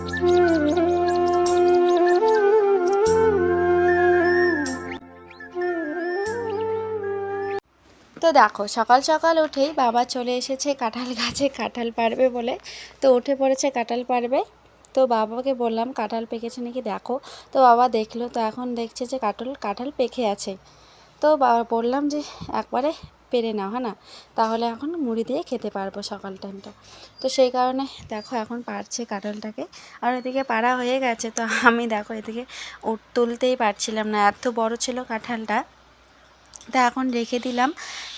তো দেখো সকাল সকাল উঠেই বাবা চলে এসেছে কাঁঠাল গাছে কাঁঠাল পাড়বে বলে। তো উঠে পড়েছে কাঁঠাল পাড়বে। তো বাবাকে বললাম কাঁঠাল পেকেছে নাকি দেখো। তো বাবা দেখলো, তো এখন দেখছে যে কাঁঠাল পেকে আছে। তো বাবা বললাম যে একবারে পেরে নাও, হ্যাঁ না, তাহলে এখন মুড়ি দিয়ে খেতে পারবো সকাল টাইমটা। তো সেই কারণে দেখো এখন পারছে কাঁঠালটাকে। আর এদিকে পাড়া হয়ে গেছে। তো আমি দেখো এদিকে তুলতেই পারছিলাম না, এত বড় ছিল কাঁঠালটা। তা এখন রেখে দিলাম।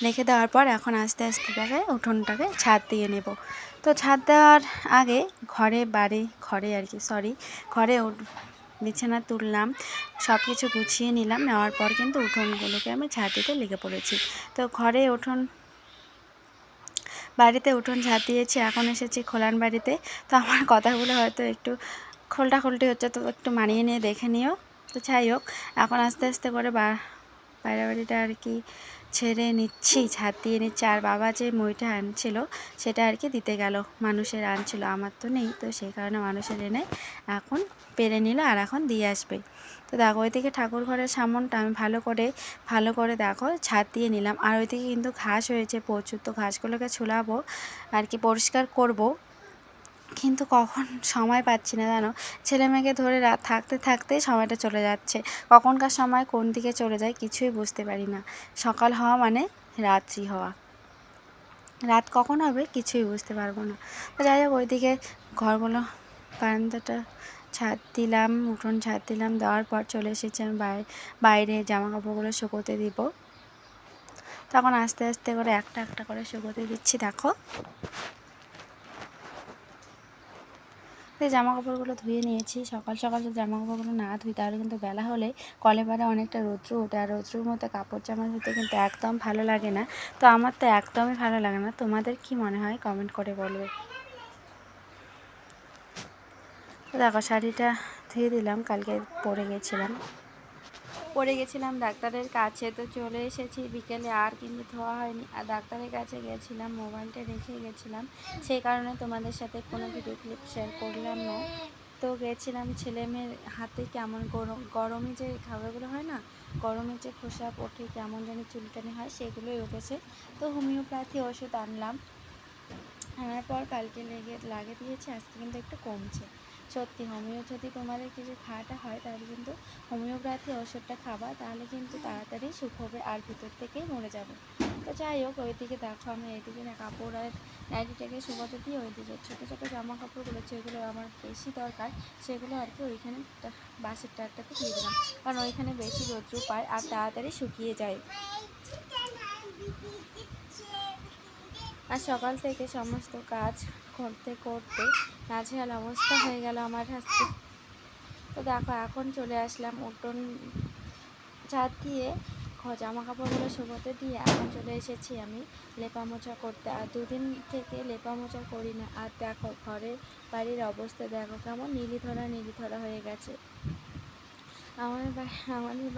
রেখে দেওয়ার পর এখন আস্তে আস্তে দেখে উঠোনটাকে ছাদ দিয়ে নেব। তো ছাদ দেওয়ার আগে ঘরে বিছানা তুললাম, সব কিছু গুছিয়ে নিলাম। নেওয়ার পর কিন্তু উঠোনগুলোকে আমি ছাদ দিতে লেগে পড়েছি। তো বাড়িতে উঠোন ঝাঁট দিয়েছি, এখন এসেছি খোলান বাড়িতে। তো আমার কথাগুলো হয়তো একটু খোলটাখুলটি হচ্ছে, তো একটু মানিয়ে নিয়ে দেখে নিও। তো যাই হোক, এখন আস্তে আস্তে করে বাইরে বাড়িটা আর কি ছেড়ে নিচ্ছি, ছাদ দিয়ে নিচ্ছি। আর বাবা যে মইটা আনছিল সেটা আর কি দিতে গেল, মানুষের আনছিল, আমার তো নেই। তো সেই কারণে মানুষের এনে এখন পেরে নিল আর এখন দিয়ে আসবে। তো দেখো ওইদিকে ঠাকুর ঘরের সামনটা আমি ভালো করে দেখো ছাদ দিয়ে নিলাম। আর ওইদিকে কিন্তু ঘাস হয়েছে প্রচুর, তো ঘাসগুলোকে ছুলাবো আর কি, পরিষ্কার করব। কিন্তু কখন সময় পাচ্ছি না জানো, ছেলে মেয়েকে ধরে থাকতে থাকতেই সময়টা চলে যাচ্ছে। কখনকার সময় কোন দিকে চলে যায় কিছুই বুঝতে পারি না। সকাল হওয়া মানে রাত্রি হওয়া, রাত কখন হবে কিছুই বুঝতে পারবো না। তো যাই হোক, ওইদিকে ঘরগুলো বারান্দাটা ছাদ দিলাম, উঠোন ছাদ দিলাম, দেওয়ার পর চলে এসেছি আমি বাইরে জামা কাপড়গুলো শুকোতে দিব। তখন আস্তে আস্তে করে একটা একটা করে শুকোতে দিচ্ছি। দেখো এই জামা কাপড়গুলো ধুয়ে নিয়েছি। সকাল সকাল যদি জামা কাপড়গুলো না ধুই তাহলে কিন্তু বেলা হলে কলে পারে অনেকটা রৌদ্র ওঠে, আর রৌদ্রের মধ্যে কাপড় জামা ধুতে কিন্তু একদম ভালো লাগে না। তো আমার তো একদমই ভালো লাগে না। তোমাদের কি মনে হয় কমেন্ট করে বলবে। তো দেখো শাড়িটা ধুয়ে দিলাম, কালকে পরে গেছিলাম ডাক্তারের কাছে। তো চলে এসেছি বিকেলে, আর কিন্তু ধোয়া হয়নি। আর ডাক্তারের কাছে গেছিলাম, মোবাইলটা রেখে গেছিলাম, সেই কারণে তোমাদের সাথে কোনো ভিডিও ক্লিপ শেয়ার করলাম না। তো গেছিলাম, ছেলে মেয়ের হাতে কেমন গরমে যে খাবারগুলো হয় না, গরমের যে খোসা ওঠে, কেমন জানি চুলকানি হয়, সেগুলোই উঠেছে। তো হোমিওপ্যাথি ওষুধ আনার পর কালকে লাগিয়ে দিয়েছি, আজকে কিন্তু একটু কমছে। সত্যি হোমিও যদি তোমাদের কিছু খাওয়াটা হয় তাহলে কিন্তু হোমিওপ্যাথি ওষুধটা খাবা, তাহলে কিন্তু তাড়াতাড়ি সুখ হবে আর ভিতর থেকেই মরে যাবে। তো যাই হোক, ওইদিকে দেখো আমি এইদিকে না কাপড় আর নাইটিটাকে শুকাতে দিয়ে ওইদিকে ছোটো ছোটো জামা কাপড়গুলো যেগুলো আমার বেশি দরকার সেগুলো আর কি ওইখানে বাসের টারটাতে দিয়ে দিলাম, কারণ ওইখানে বেশি রৌদ্র পায় আর তাড়াতাড়ি শুকিয়ে যায়। আর সকাল থেকে সমস্ত কাজ করতে করতে নাজেহাল অবস্থা হয়ে গেল আমার আজকে। তো দেখো এখন চলে আসলাম উঠোন ছাদ দিয়ে জামা কাপড়গুলো শুকোতে দিয়ে এখন চলে এসেছি আমি লেপা মোছা করতে। আর দুদিন থেকে লেপা মোছা করি না। আর দেখো ঘরের বাড়ির অবস্থা দেখো কেমন নীলি ধরা হয়ে গেছে। আমাদের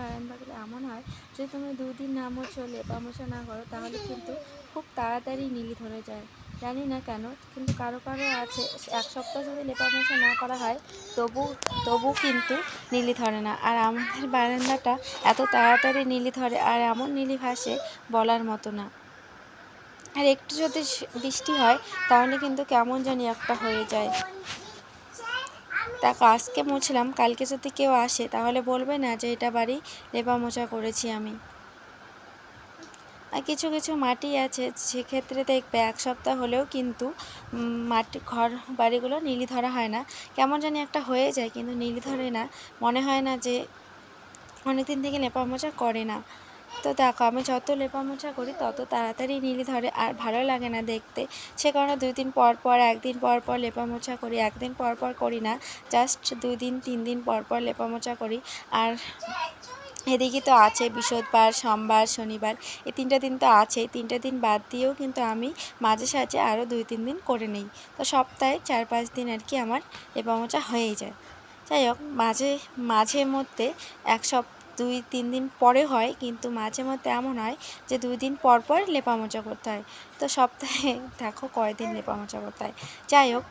বারান্দাগুলো এমন হয়, যদি তুমি দুদিন না মোছো লেপা মোছা না করো তাহলে কিন্তু খুব তাড়াতাড়ি নীলি ধরে যায়। জানি না কেন, কিন্তু কারো আছে এক সপ্তাহ যদি লেপা মোছা না করা হয় তবু কিন্তু নীলি ধরে না। আর আমাদের বারান্দাটা এত তাড়াতাড়ি নীলি ধরে, আর এমন নীলি ভাসে বলার মতো না। আর একটু যদি বৃষ্টি হয় তাহলে কিন্তু কেমন জানি একটা হয়ে যায়। দেখো আজকে মুছলাম, কালকে যদি কেউ আসে তাহলে বলবে না যে এটা বাড়ি লেপা মোছা করেছি আমি। আর কিছু কিছু মাটি আছে সেক্ষেত্রে দেখবে এক সপ্তাহ হলেও কিন্তু ঘর বাড়িগুলো নীলি ধরা হয় না, কেমন জানি একটা হয়ে যায়, কিন্তু নীলি ধরে না। মনে হয় না যে অনেকদিন থেকে লেপা মোছা করে না। তো দেখো আমি যত লেপা মোছা করি তত তাড়াতাড়ি নীলি ধরে, আর ভালো লাগে না দেখতে। সে কারণে 2 দিন পর পর, একদিন পর পর লেপা মোছা করি। একদিন পর পর করি না, জাস্ট 2 দিন 3 দিন পর পর লেপা মোছা করি। আর এদিকে তো আছে বৃহস্পতিবার, সোমবার, শনিবার, এই 3টা দিন তো আছেই। 3টা দিন বাদ দিয়েও কিন্তু আমি মাঝে সাঝে আরও 2-3 দিন করে নিই। তো সপ্তাহে 4-5 দিন আর কি আমার লেপা মোছা হয়েই যায়। যাই হোক, মাঝে মধ্যে 2-3 দিন পরে হয়, কিন্তু মাঝে মধ্যে এমন হয় যে 2 দিন পর পর লেপা মোছা করতে হয়। তো সপ্তাহে দেখো কয়দিন লেপা মোছা করতে হয়। যাই হোক,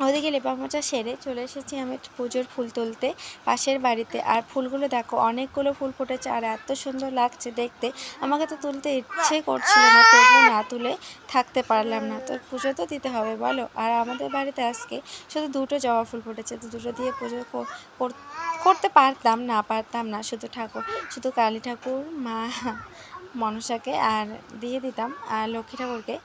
ওদিকে লেপা মোচা সেরে চলে এসেছি আমি পুজোর ফুল তুলতে পাশের বাড়িতে। আর ফুলগুলো দেখো অনেকগুলো ফুল ফুটেছে আর এত সুন্দর লাগছে দেখতে। আমাকে তো তুলতে ইচ্ছে করছিল না, তবু না তুলে থাকতে পারলাম না। তো পুজো তো দিতে হবে বলো। আর আমাদের বাড়িতে আজকে শুধু 2টো জবা ফুল ফুটেছে, তো 2টো দিয়ে পুজো করতে পারতাম, না পারতাম না। শুধু কালী ঠাকুর, মা মনসাকে আর দিয়ে দিতাম, আর লক্ষ্মী ঠাকুরকে,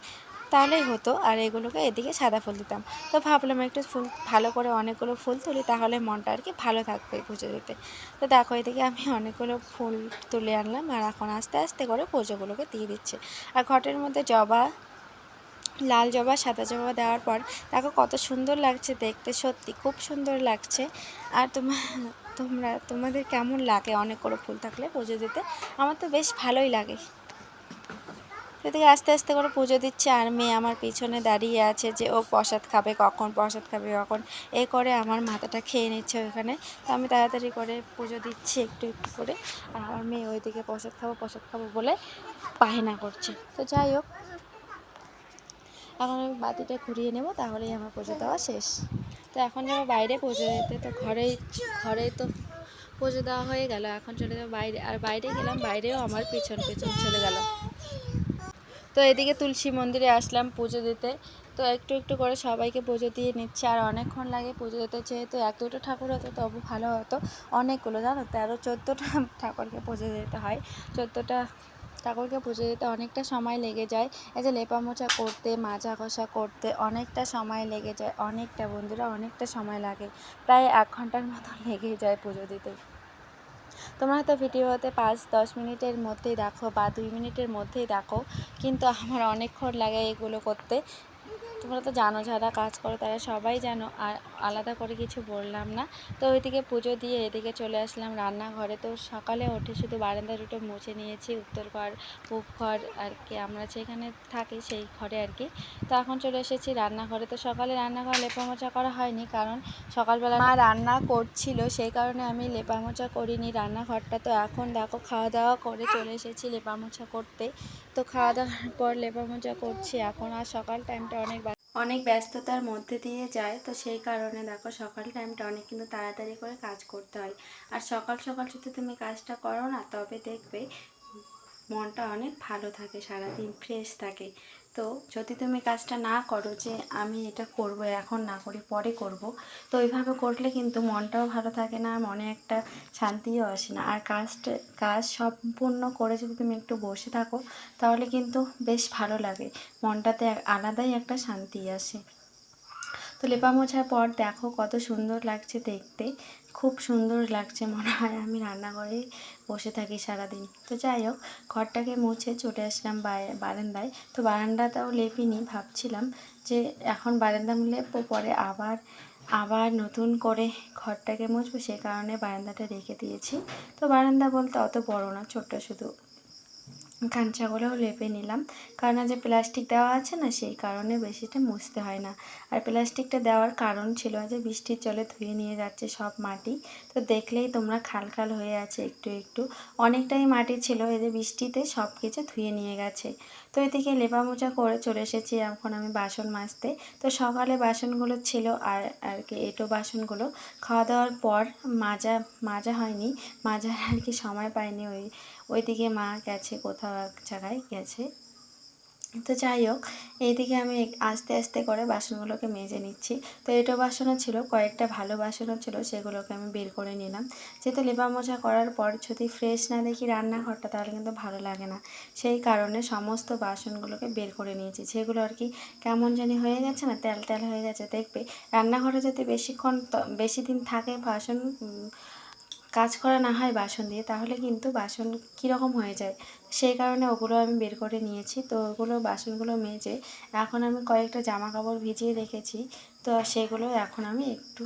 তাহলেই হতো। আর এগুলোকে এদিকে সাদা ফুল দিতাম। তো ভাবলাম একটু ফুল ভালো করে অনেকগুলো ফুল তুলি, তাহলে মনটা আর কি ভালো থাকবে পুজো দিতে। তো দেখো এদিকে আমি অনেকগুলো ফুল তুলে আনলাম আর এখন আস্তে আস্তে করে পুজোগুলোকে দিয়ে দিচ্ছে। আর ঘটের মধ্যে জবা, লাল জবা, সাদা জবা দেওয়ার পর দেখো কত সুন্দর লাগছে দেখতে, সত্যি খুব সুন্দর লাগছে। আর তোমাদের কেমন লাগে অনেকগুলো ফুল থাকলে পুজো দিতে? আমার তো বেশ ভালোই লাগে। এদিকে আস্তে আস্তে করে পুজো দিচ্ছে আর মেয়ে আমার পিছনে দাঁড়িয়ে আছে যে ও প্রসাদ খাবে কখন, প্রসাদ খাবে কখন, এই করে আমার মাথাটা খেয়ে নিচ্ছে ওইখানে। তো আমি তাড়াতাড়ি করে পুজো দিচ্ছি একটু একটু করে, আর আমার মেয়ে ওইদিকে প্রসাদ খাবো বলে বায়না করছে। তো যাই হোক, এখন আমি বাতিটা ঘুরিয়ে নেব, তাহলেই আমার পুজো দেওয়া শেষ। তো এখন যাবো বাইরে পুজো দিতে। তো ঘরেই তো পুজো দেওয়া হয়ে গেল, এখন চলে যাবো বাইরে। আর বাইরে গেলাম, বাইরেও আমার পেছন চলে গেল। তো এদিকে তুলসী মন্দিরে আসলাম পুজো দিতে। তো একটু একটু করে সবাইকে পুজো দিয়ে নিচ্ছে। আর অনেকক্ষণ লাগে পুজো দিতে, যেহেতু 1-2টো ঠাকুর হতো তবু ভালো হতো। অনেকগুলো জানো, 13-14টা ঠাকুরকে পুজো দিতে হয়। 14টা ঠাকুরকে পুজো দিতে অনেকটা সময় লেগে যায়। এই যে লেপা মোছা করতে, মাজা ঘষা করতে অনেকটা সময় লেগে যায়, অনেকটা বন্ধুরা, অনেকটা সময় লাগে। প্রায় 1 ঘন্টার মতো লেগে যায় পুজো দিতে। তোমরা হয়তো ভিডিওতে 5-10 মিনিটের মধ্যেই দেখো বা 2 মিনিটের মধ্যেই দেখো, কিন্তু আমার অনেকক্ষণ লাগে এগুলো করতে। তোমরা তো জানো, যারা কাজ করো তারা সবাই জানো, আর আলাদা করে কিছু বললাম না। তো ওইদিকে পুজো দিয়ে এদিকে চলে আসলাম রান্নাঘরে। তো সকালে উঠে শুধু বারান্দা দুটো মুছে নিয়েছি, উত্তর ঘর পূব ঘর আর কি, আমরা যেখানে থাকি সেই ঘরে আর কি। তো এখন চলে এসেছি রান্নাঘরে। তো সকালে রান্নাঘর লেপা মোছা করা হয়নি, কারণ সকালবেলা মা রান্না করছিল, সেই কারণে আমি লেপা মোছা করিনি রান্নাঘরটা। তো এখন দেখো খাওয়া দাওয়া করে চলে এসেছি লেপা মোছা করতে। তো খাওয়া দাওয়ার পর লেপা মোছা করছি এখন। আর সকাল টাইমটা অনেক ব্যস্ততার মধ্যে দিয়ে যায়, তো সেই কারণে দেখো সকাল টাইমটা অনেক কিন্তু তাড়াতাড়ি করে কাজ করতে হয়। আর সকাল সকাল যদি তুমি কাজটা করো না, তবে দেখবে মনটা অনেক ভালো থাকে, সারাদিন ফ্রেশ থাকে। তো যদি তুমি কাজটা না করো যে আমি এটা করব, এখন না করি পরে করব, তো ওইভাবে করলে কিন্তু মনটাও ভালো থাকে না, মনে একটা শান্তিও আসে না। আর কাজ সম্পূর্ণ করে যদি তুমি একটু বসে থাকো, তাহলে কিন্তু বেশ ভালো লাগে, মনটাতে আলাদাই একটা শান্তি আসে। তো লেপা মোছার পর দেখো কত সুন্দর লাগছে দেখতে, খুব সুন্দর লাগছে, মনে হয় আমি রান্নাঘরে বসে থাকি সারাদিন। তো যাই হোক, ঘরটাকে মুছে চলে আসলাম বারান্দায়। তো বারান্দাটাও লেপিনি, ভাবছিলাম যে এখন বারান্দা লেপবো, পরে আবার নতুন করে ঘরটাকে মুছবো, সে কারণে বারান্দাটা রেখে দিয়েছি। তো বারান্দা বলতে অত বড় না, ছোট্ট, শুধু কাঞ্চাগুলোও লেপে নিলাম, কারণ যে প্লাস্টিক দেওয়া আছে না, সেই কারণে বেশিটা মুছতে হয় না। আর প্লাস্টিকটা দেওয়ার কারণ ছিল যে বৃষ্টির জলে ধুয়ে নিয়ে যাচ্ছে সব মাটি। তো দেখলেই তোমরা খাল খাল হয়ে আছে একটু একটু, অনেকটাই মাটি ছিল, এই যে বৃষ্টিতে সব কিছু ধুয়ে নিয়ে গেছে। তো এদিকে লেপা মোছা করে চলে এসেছি এখন আমি বাসন মাজতে। তো সকালে বাসনগুলো ছিল আর কি, এঁটো বাসনগুলো খাওয়া দাওয়ার পর মাজা হয়নি, মাজার আর কি সময় পাইনি। ওইদিকে মা গেছে কোথাও এক জায়গায় গেছে। তো যাই হোক, এইদিকে আমি আস্তে আস্তে করে বাসনগুলোকে মেজে নিচ্ছি। তো এঁটো বাসনও ছিল, কয়েকটা ভালো বাসনও ছিল, সেগুলোকে আমি বের করে নিলাম। যেহেতু লেপা মোছা করার পর যদি ফ্রেশ না দেখি রান্নাঘরটা, তাহলে কিন্তু ভালো লাগে না, সেই কারণে সমস্ত বাসনগুলোকে বের করে নিয়েছি। যেগুলো আর কি কেমন জানি হয়ে গেছে না, তেল তেল হয়ে গেছে, দেখবে রান্নাঘরে যদি বেশি দিন থাকে বাসন কাজ করা না হয় বাসন দিয়ে, তাহলে কিন্তু বাসন কীরকম হয়ে যায়, সেই কারণে ওগুলো আমি বের করে নিয়েছি। তো ওগুলো বাসনগুলো মেজে এখন আমি কয়েকটা জামা কাপড় ভিজিয়ে রেখেছি, তো সেগুলো এখন আমি একটু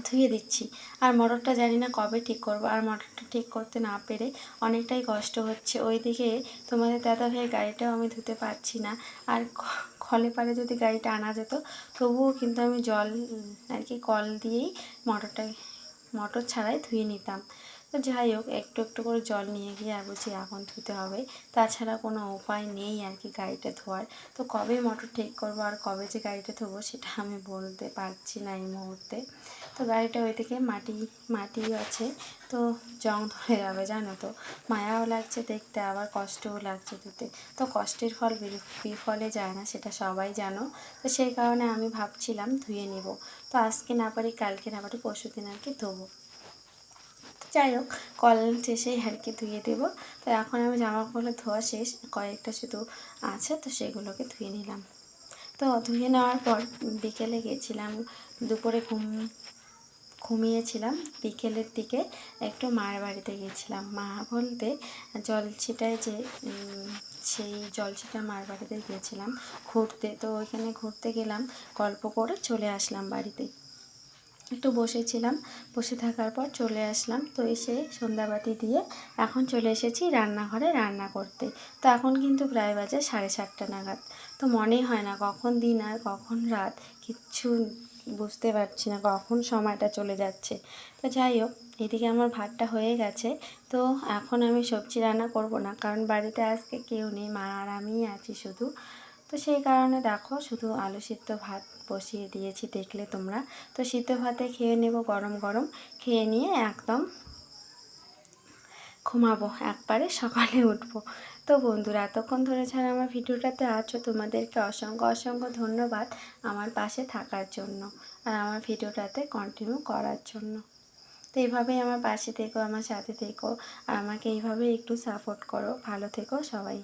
ধুয়ে দিচ্ছি। আর মোটরটা জানি না কবে ঠিক করব, আর মোটরটা ঠিক করতে না পেরে অনেকটাই কষ্ট হচ্ছে। ওইদিকে তোমাদের দাদাভাইয়ের গাড়িটাও আমি ধুতে পারছি না, আর খলে পারে যদি গাড়িটা আনা যেত, তবুও কিন্তু আমি জল আর কি কল দিয়েই মোটর ছাড়াই ধুয়ে নিতাম। তো তো যাই হোক একটু একটু করে জল নিয়ে গিয়ে বুঝি এখন ধুতে হবে, তাছাড়া কোনো উপায় নেই আর কি গাড়িটা ধোয়ার। তো কবে মোটর ঠিক করবো আর কবে যে গাড়িটা ধোবো সেটা আমি বলতে পারছি না এই মুহূর্তে। তো গাড়িটা ওইদিকে মাটি আছে, তো জং ধরে যাবে জানো তো, মায়াও লাগছে দেখতে আবার কষ্টও লাগছে ধুতে। তো কষ্টের ফল বিফলে যায় না, সেটা সবাই জানো। তো সেই কারণে আমি ভাবছিলাম ধুয়ে নেব। তো আজকে না পারি কালকে না পারি পরশু দিন আর কি ধোবো। যাই হোক কল শেষেই আর কি ধুয়ে দেবো। তো এখন আমি জামাকাপড় ধোয়া শেষ, কয়েকটা শুধু আছে, তো সেগুলোকে ধুয়ে নিলাম। তো ধুয়ে নেওয়ার পর বিকেলে গেছিলাম, দুপুরে ঘুমিয়েছিলাম, বিকেলের দিকে একটু মায়ের বাড়িতে গেছিলাম। মা বলতে জলছিটায় যে সেই জলছিটা মায়ের বাড়িতে গিয়েছিলাম ঘুরতে। তো ওইখানে ঘুরতে গেলাম, গল্প করে চলে আসলাম বাড়িতে। একটু বসেছিলাম, বসে থাকার পর চলে আসলাম। তো এসে সন্ধ্যাবাতি দিয়ে এখন চলে এসেছি রান্নাঘরে রান্না করতে। তো এখন কিন্তু প্রায় বাজে 7:30 নাগাদ। তো মনেই হয় না কখন দিন আর কখন রাত, কিচ্ছু বুঝতে পারছি না কখন সময়টা চলে যাচ্ছে। তো যাই হোক এদিকে আমার ভাতটা হয়ে গেছে। তো এখন আমি সবজি রান্না করব না, কারণ বাড়িতে আজকে কেউ নেই, মা আর আমিই আছি শুধু। তো সেই কারণে দেখো শুধু আলু সিদ্ধ ভাত বসিয়ে দিয়েছি, দেখলে তোমরা। তো সিদ্ধ ভাতে খেয়ে নেব গরম গরম, খেয়ে নিয়ে একদম ঘুমাবো, একবারে সকালে উঠবো। তো বন্ধুরা এতক্ষণ ধরে যারা আমার ভিডিওটাতে আছো তোমাদেরকে অসংখ্য অসংখ্য ধন্যবাদ আমার পাশে থাকার জন্য আর আমার ভিডিওটাতে কন্টিনিউ করার জন্য। তো এইভাবেই আমার পাশে থেকো, আমার সাথে থেকো, আর আমাকে এইভাবে একটু সাপোর্ট করো। ভালো থেকো সবাই।